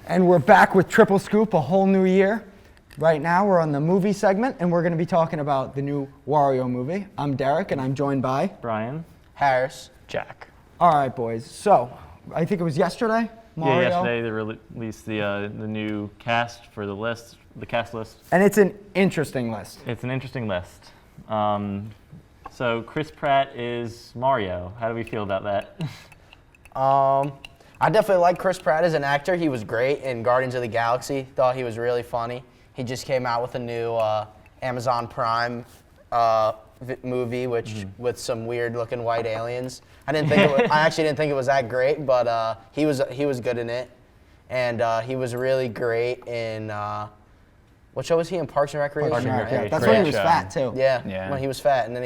And we're back with Triple Scoop, a whole new year. Right now, we're on the movie segment, and we're going to be talking about the new Wario movie. I'm Derek, and I'm joined by Brian, Harris, Jack. All right, boys. So, I think it was yesterday, Mario. Yeah, yesterday they released the new cast for the cast list. And it's an interesting list. It's an interesting list. So Chris Pratt is Mario. How do we feel about that? I definitely like Chris Pratt as an actor. He was great in Guardians of the Galaxy. Thought he was really funny. He just came out with a new Amazon Prime movie, which with some weird-looking white aliens. I actually didn't think it was that great, but he was good in it, and he was really great in what show was he in? Parks and Recreation. Parks and Rec, right? yeah. That's when he was fat too. Yeah, when he was fat, and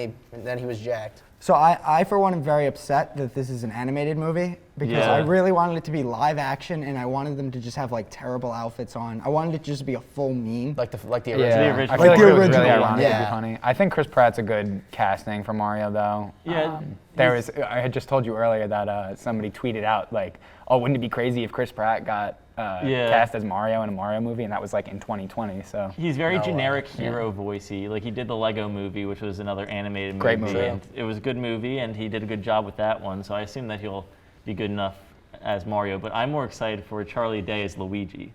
then he was jacked. So I for one, am very upset that this is an animated movie because I really wanted it to be live action, and I wanted them to just have like terrible outfits on. I wanted it to just be a full meme. Like the original. Yeah, I feel like the it was original really one, ironic yeah. to be funny. I think Chris Pratt's a good casting for Mario, though. Yeah. I had just told you earlier that somebody tweeted out like, "Oh, wouldn't it be crazy if Chris Pratt got cast as Mario in a Mario movie?" And that was like in 2020. So He's very generic hero voicey. Like he did the Lego movie, which was another animated movie. Great movie. And it was a good movie, and he did a good job with that one. So I assume that he'll be good enough as Mario. But I'm more excited for Charlie Day as Luigi.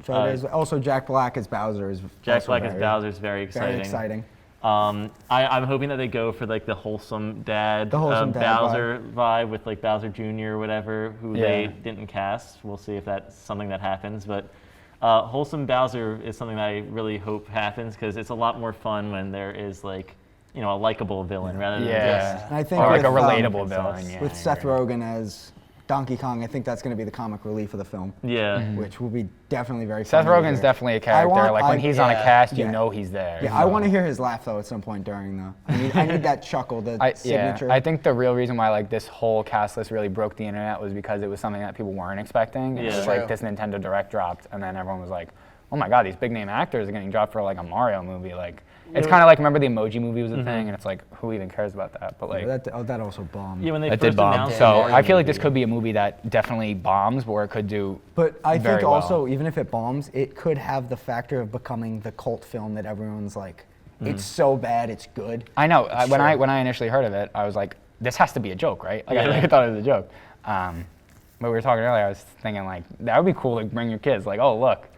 So there's also Jack Black as Bowser is Jack Black as Bowser is very exciting. Very exciting. I'm hoping that they go for like the wholesome dad, Bowser vibe with like Bowser Jr. or whatever, who they didn't cast. We'll see if that's something that happens. But wholesome Bowser is something that I really hope happens because it's a lot more fun when there is like, you know, a likable villain rather than just And I think or like with, a relatable villain. Yeah, with Seth Rogen as Donkey Kong, I think that's going to be the comic relief of the film. Yeah. Which will be definitely very Seth funny to Rogen's hear. definitely a character. Like when he's on a cast, you Yeah. know he's there. Yeah, I want to hear his laugh though at some point during the. I need that chuckle, the signature. I think the real reason why like this whole cast list really broke the internet was because it was something that people weren't expecting. Yeah. It was like this Nintendo Direct dropped, and then everyone was like, "Oh my God, these big name actors are getting dropped for like a Mario movie." Like, it's kind of like remember the Emoji Movie was a thing, and it's like who even cares about that? But like that also bombed. Yeah, when they it first did bomb. announced So the Mario I feel like this movie. could be a movie that definitely bombs, or it could do. But I very think also, well. even if it bombs, it could have the factor of becoming the cult film that everyone's like, it's so bad, it's good. I know. When I initially heard of it, I was like, this has to be a joke, right? Like, I thought it was a joke. But we were talking earlier, I was thinking, like, that would be cool to bring your kids. Like, oh, look,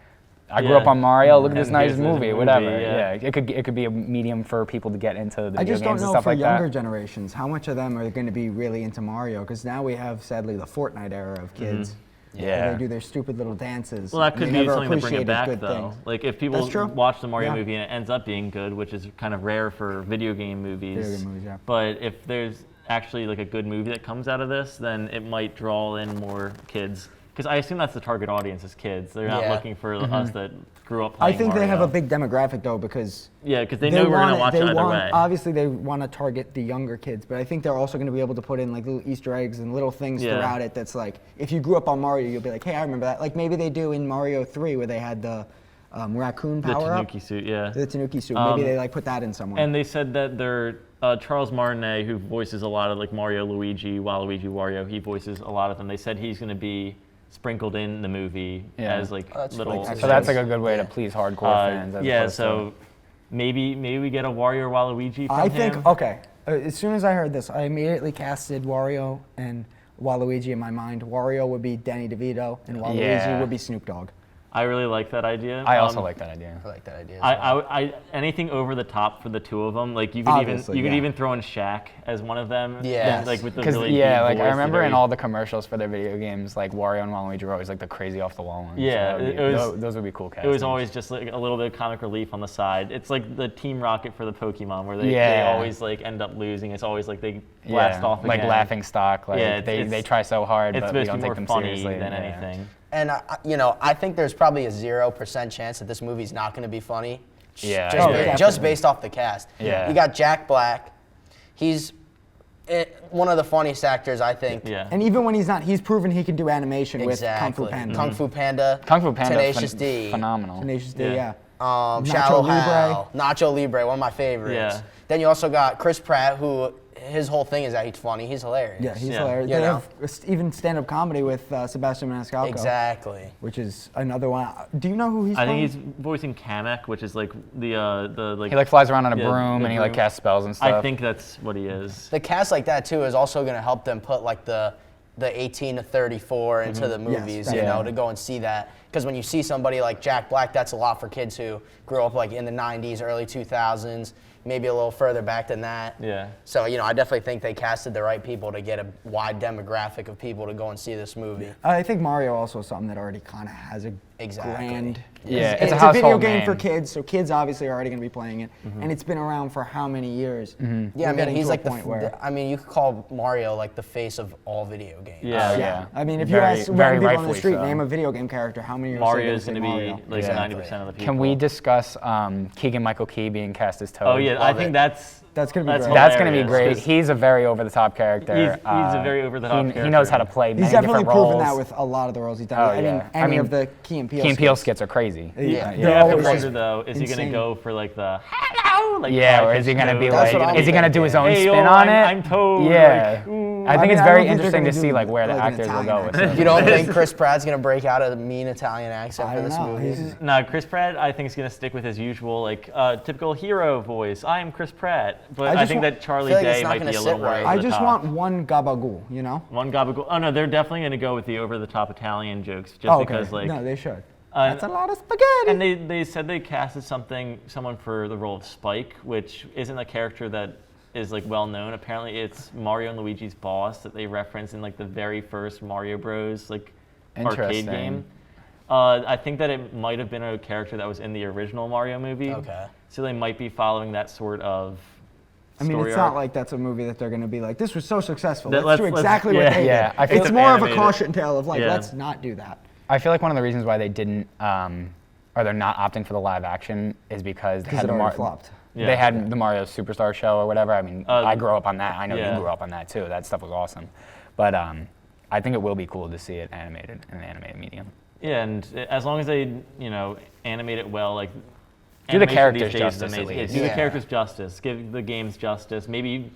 I grew up on Mario. Look at this And nice here's this movie, movie, whatever. yeah. It could be a medium for people to get into the I video just games don't and know stuff for like younger that. generations, how much of them are going to be really into Mario? Because now we have, sadly, the Fortnite era of kids. Yeah. Where they do their stupid little dances. Well, that and could they be never something to bring it appreciated back, good though. things. Like, if people That's true. watch the Mario Yeah. movie and it ends up being good, which is kind of rare for video game movies. Video game movies, yeah. But if there's actually like a good movie that comes out of this, then it might draw in more kids. Because I assume that's the target audience is kids. They're not looking for us that grew up I playing think they have Mario. a big demographic, though, because Yeah, because they know we're going to watch it either way. Obviously, they want to target the younger kids, but I think they're also going to be able to put in like little Easter eggs and little things throughout it. That's like, if you grew up on Mario, you'll be like, hey, I remember that. Like maybe they do in Mario 3 where they had the raccoon The power up. Tanuki suit, yeah. The Tanuki suit. Maybe they like put that in somewhere. And they said that they're Charles Martinet, who voices a lot of like Mario, Luigi, Waluigi, Wario. He voices a lot of them. They said he's going to be sprinkled in the movie as like little. like So that's like a good way to please hardcore fans. As opposed so maybe we get a Wario or Waluigi from I him. think, okay, as soon as I heard this, I immediately casted Wario and Waluigi in my mind. Wario would be Danny DeVito, and Waluigi would be Snoop Dogg. I really like that idea. I also like that idea. I like that idea. As well. I anything over the top for the two of them. Like you could Obviously, could even throw in Shaq as one of them. Yeah. Like with the Because really deep like voice, I remember very- in all the commercials for their video games, like Wario and Waluigi were always like the crazy off the wall ones. Yeah, So it was- those would be cool It castings. was always just like a little bit of comic relief on the side. It's like the Team Rocket for the Pokemon, where they always like end up losing. It's always like they blast off like again. laughing stock. Like they try so hard, It's but we supposed to don't be take more them funny seriously. than anything. And I think there's probably a 0% chance that this movie's not going to be funny. Yeah, Just, I agree. just based off the cast. Yeah. You got Jack Black. He's one of the funniest actors, I think. Yeah. And even when he's not, he's proven he can do animation with Kung Fu Exactly. Panda. Kung Fu Panda. Kung Fu Panda, Tenacious D. phenomenal. Tenacious D, Yeah. yeah. Shallow Nacho Libre. Hal. Nacho Libre, one of my favorites. Yeah. Then you also got Chris Pratt, who his whole thing is that he's funny. He's hilarious. Yeah, he's hilarious. You They know? have even stand-up comedy with Sebastian Maniscalco. Exactly. Which is another one. Do you know who he's I from? think he's voicing Kamek, which is like the like. He like flies around on a Yeah, broom the and he like broom. casts spells and stuff. I think that's what he is. The cast like that too is also going to help them put like the 18 to 34 into the movies, you know, to go and see that. Because when you see somebody like Jack Black, that's a lot for kids who grew up like in the 90s, early 2000s, maybe a little further back than that. Yeah. So, you know, I definitely think they casted the right people to get a wide demographic of people to go and see this movie. I think Mario also is something that already kind of has a Exactly. grand. Yeah, it's it's a a video household game name. for kids, so kids obviously are already going to be playing it, and it's been around for how many years? Yeah, I We're mean, getting he's to a like point where. I mean, you could call Mario like the face of all video games. Yeah. Yeah. I mean, if you Very- ask very random people on the rightfully street, so. name a video game character, how many are Mario's going going to to Mario? be like Exactly. 90% of the people. Can we discuss Keegan-Michael Key being cast as Toad? Oh yeah, I Love think it. That's going to be great. That's going to be hilarious, great. 'cause He's a very over-the-top character. He's a very over-the-top He knows character. how to play many He's definitely different proven roles. that with a lot of the roles he's done. Oh, I mean, yeah. any of the Key and Peele Key and Peele skits. skits are crazy. Yeah. They're You have to always wonder though, is he insane. going to go for like the hello? Like Yeah, or is he high-pitched going to be note? That's like, what I'm is he going to do his own Hey, spin yo, on it? I'm Toad. Yeah. Like, ooh. I think mean, it's I very don't think they're interesting to gonna see do, like where the like, an actors will Italian go with accent. it. You don't think Chris Pratt's going to break out a mean Italian accent I for don't this know. movie? No, Chris Pratt, I think is going to stick with his usual like typical hero voice. I am Chris Pratt, but I just think wa- that Charlie I feel like it's Day not might gonna be a sit little more right. over I the just top. want one gabagool, you know? One gabagool. Oh no, they're definitely going to go with the over-the-top Italian jokes, just Oh, okay. because like. No, they should. Uh, That's a lot of spaghetti. And they said they casted someone for the role of Spike, which isn't a character that is like well known. Apparently, it's Mario and Luigi's boss that they reference in like the very first Mario Bros. Like arcade Interesting. game. I think that it might have been a character that was in the original Mario movie. Okay. So they might be following that sort of. I mean, story it's arc. not like that's a movie that they're going to be like, this was so successful. That- Let's do let's- exactly yeah. what they Yeah, did. I feel It's like more of a animated. caution tale of like, Yeah. let's not do that. I feel like one of the reasons why they didn't, or they're not opting for the live action, is because they Because had it the already flopped. Yeah. They had the Mario Superstar show or whatever. I mean, I grew up on that. I know yeah. you grew up on that too. That stuff was awesome. But I think it will be cool to see it animated in an animated medium. Yeah, and as long as they, animate it well, like. Do the animation characters these days is justice, at amazing. least. Do the Yeah. characters justice. Give the games justice. Maybe,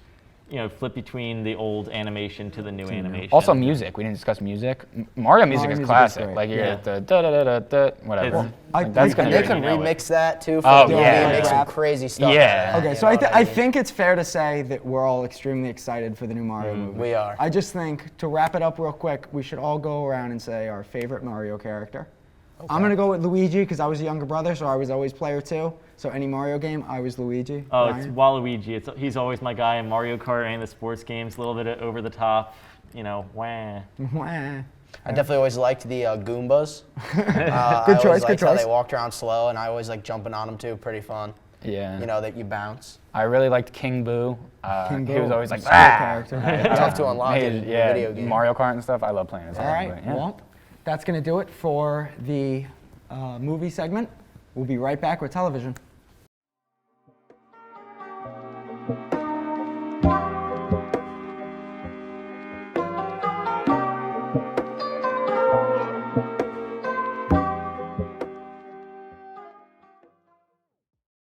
flip between the old animation to the new animation. Also, music. We didn't discuss music. Mario music Mario is music is classic. great. Like you Yeah. get the da da da da da whatever. It's- I- That's I- gonna And they be. could You know remix that too for Oh, the movie yeah. and make some Yeah. crazy stuff. Yeah. out of that, Okay, you so know I what I mean? think it's fair to say that we're all extremely excited for the new Mario movie. We are. I just think, to wrap it up real quick, we should all go around and say our favorite Mario character. I'm going to go with Luigi because I was a younger brother, so I was always player 2. So any Mario game, I was Luigi. Oh, it's Ryan? Waluigi. He's always my guy in Mario Kart and the sports games. A little bit over the top, wah. Wah. I definitely always liked the Goombas. Good I choice, always good liked how choice. they walked around slow, and I always like jumping on them too. Pretty fun. Yeah. That you bounce. I really liked King Boo. King He Boo, was always like, great ah! character. Tough to unlock He- in a yeah, video game. Mario Kart and stuff. I love playing as All well, right, but yeah. well, that's going to do it for the movie segment. We'll be right back with television.